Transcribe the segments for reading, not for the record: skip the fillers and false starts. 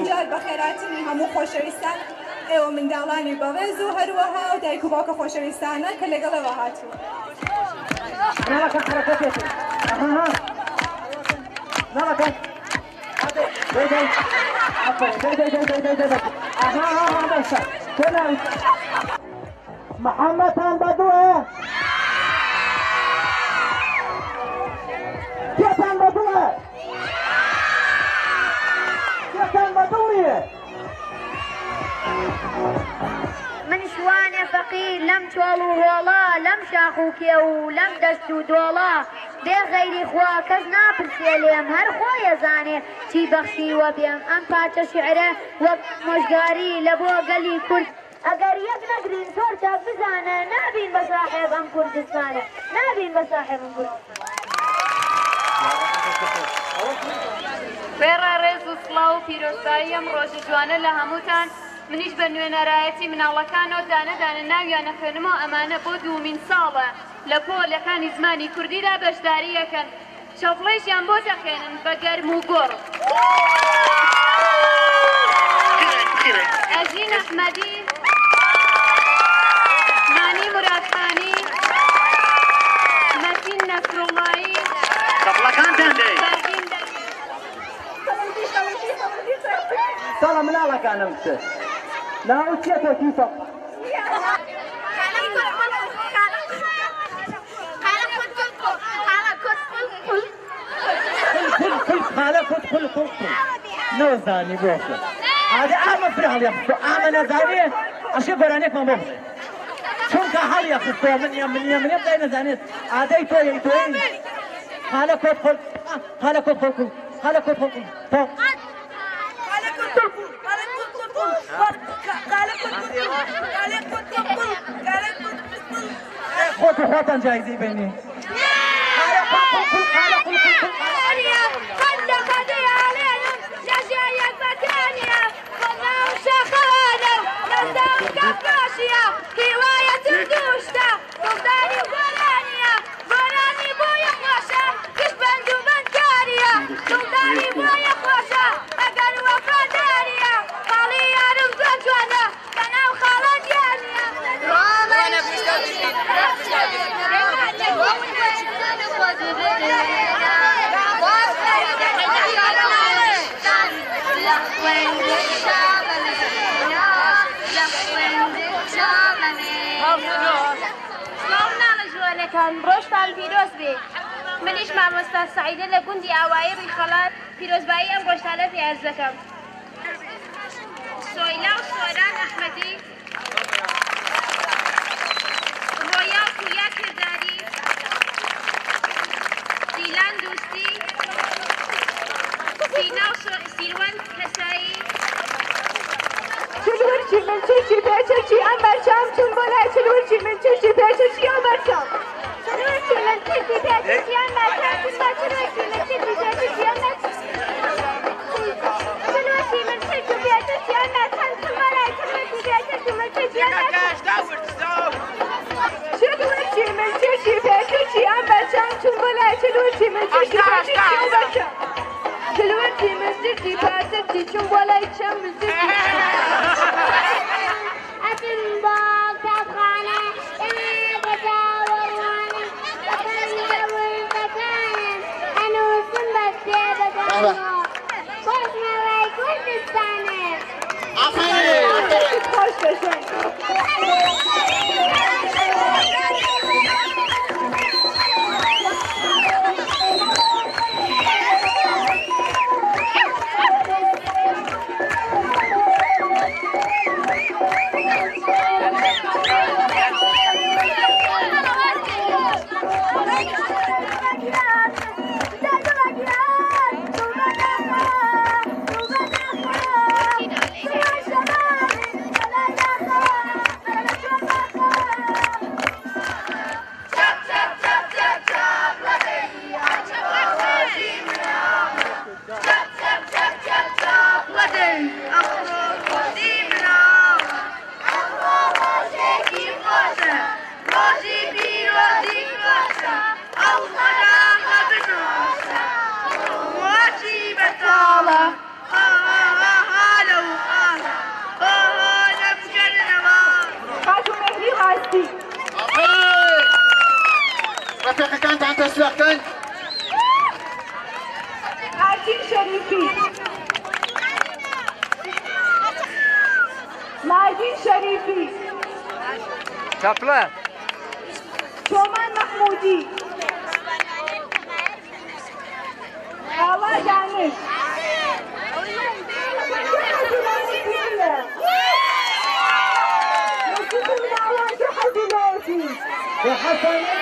جار بەخێراتنی هەموو خۆشەویستان ئێوە منداڵانی بەڕێز و هەروەها و دایک و باوکە خۆشەویستانە کە لەگەڵەوە هاتووە. محمد هان بدوه كيفان بدوه كيفان بدوه من شوانه فقير لم تولو هولا لم شاخوكي ولم دستو دولا دي غيري خوا كز نابرسي ليم هر خوا يزاني چي بخشي وبيم ام پارچه شعره ومشگاري لبو قلي كرد اگر یک نگرین زور چاک بزانه نابین بصاحب ام کردستانه نابین بصاحب ام کردستانه بێڕە ڕێز و سڵاو و پیرۆستایی ئەم ڕۆژە جوانە لە هەمووتان منیش بە نوێنەرایەتی مناڵەکانەوە دانەدانە ناویانە خوێنمەوە ئەمانە بۆ 2000 ساڵە لە پۆلەکانی زمانی کوردیدا بەشداریەکەن شەوفڵەیشیان بۆ دەخێنن بە گەرم و گۆڕ ئەژین ئەحمەدی مانی مرادخانی مەتین نەسروڵڵایی شەفڵەکانتان دێ سلام مناڵەکانم چ ناو چێتە کیفە خالە قل نەوەزانی بۆشە عادە ئامە فراڵیە بخۆ ئامە نەزانێ ئەشێ گۆرانێکمان بۆ بڵێ چونکە هەڵیە خستۆ منیە بدای نەزانێت عادەی تۆی خالە خۆت خۆتان جایزەی بینی ڕۆژتان پیرۆز بێ منیش مامۆستا سەعیدە لە گوندی ئاوایی ڕیخەڵات پیرۆزبایی ئەم ڕۆژتانە پیاز دەکەم سۆیلا و سۆران ئەحمەدی ڕۆیا و پویا کرداری دیلان دوستی سینا و سیروان کەسایی چلوورچی من چشی پێچەکی ئەم بەرچام چون بۆ لای چلوورچی من چشی پێچەکی ئەم بەرچام چلوورچی من چشی پێچەکی ئەم بەرچام چون بە چلوورچی من چشی پێچەکی ئەم بەرچام چلوورچی من چشی پێچەکی ئەم بەرچام چون بە لای چلوورچی پێچەکی من چشی ئەم بەرچام چلوورچی من چشی پێچەکی ئەم بەرچام چون بۆ لای چلوورچی من چشی پێچەکی ئەم بەرچام چلوورچی من چشی پێچەکی چون بۆ لای چەم نادين شريفي شفلة شومان محمودي هوا دانش وحسن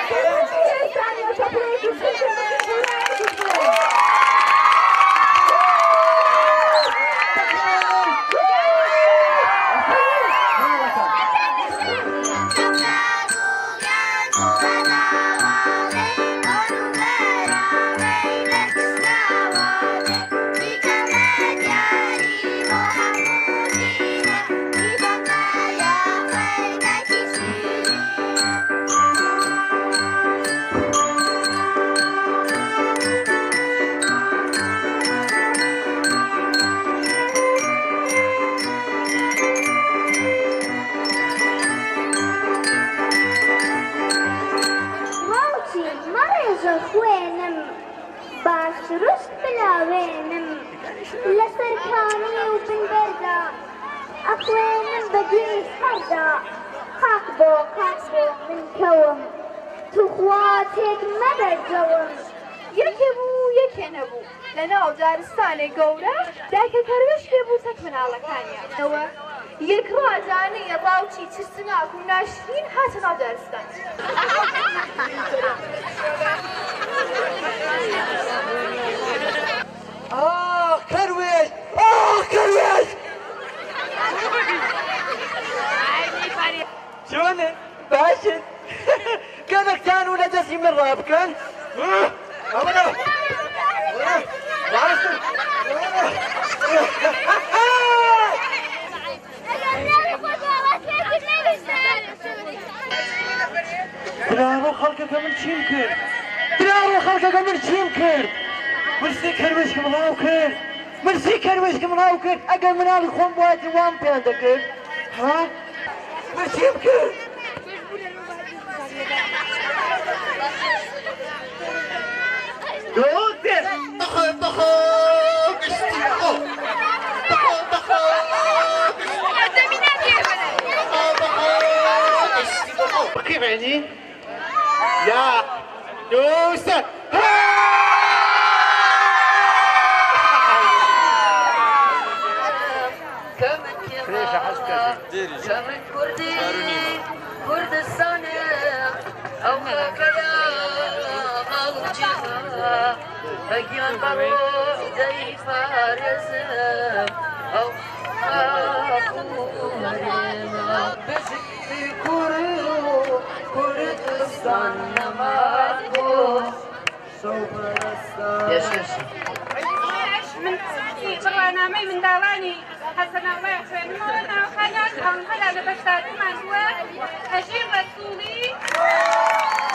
باشرست بلاوێنم لەسەر کانی و بنبەردا ئەخوێنم بەدوێی هەردا قاق بۆ من کەوم توخوا تێک مەبەرجەوم یەکێ بوو یەکێ نەبوو لەناو دارستانێک گەورە دایکە کەروێشکێ بوو تەک مناڵەکانیانەوە یەک ڕازانەی ڕاوچی چرسناک و ناشرین هاتە ناو دارستان كرويش كرويش شلونك؟ باشد كانك كان ولا جسي من رابكن؟ أبدا درارو خلقك من چیم کرد؟ درارو خلقك من چیم کرد؟ مرسی کرویشکم راو کرد مرسی کرویشکم راو کرد اگر منالی خون باید وام پیاده کرد ها؟ مرسیم کرد دوده بخو اشتیاقو بخو اشتیاقو بقيم عيني يا دوسة كمن كردي كردستان أو كذا موجها أجيال بروح زي فارس أو أخورنا بزي كردستان نماركو صوبرستان يشش من برنامج من داواني حسن الله يحسن مولانا وخلاص عن خلال بشتات مانوا هشيم رسولي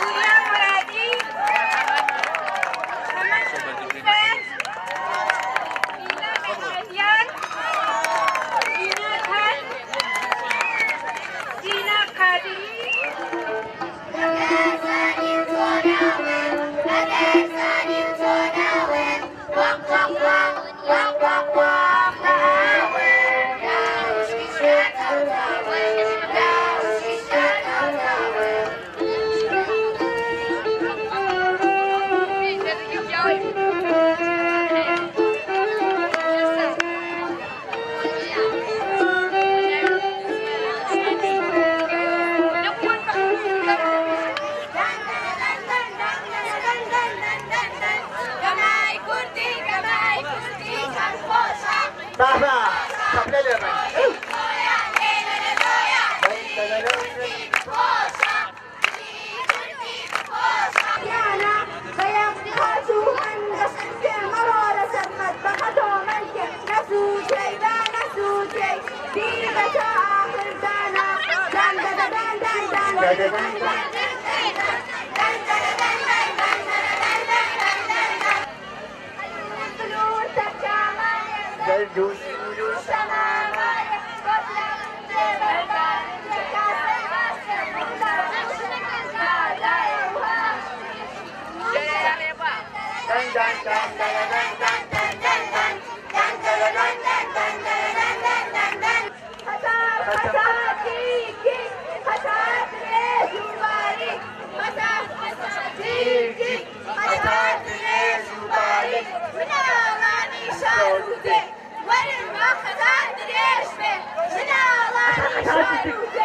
ويا مرادي كمان فاش إلى مهديان دينا هل دينا قادري Hasan خزان درێژ بێ مناڵانی شۆر و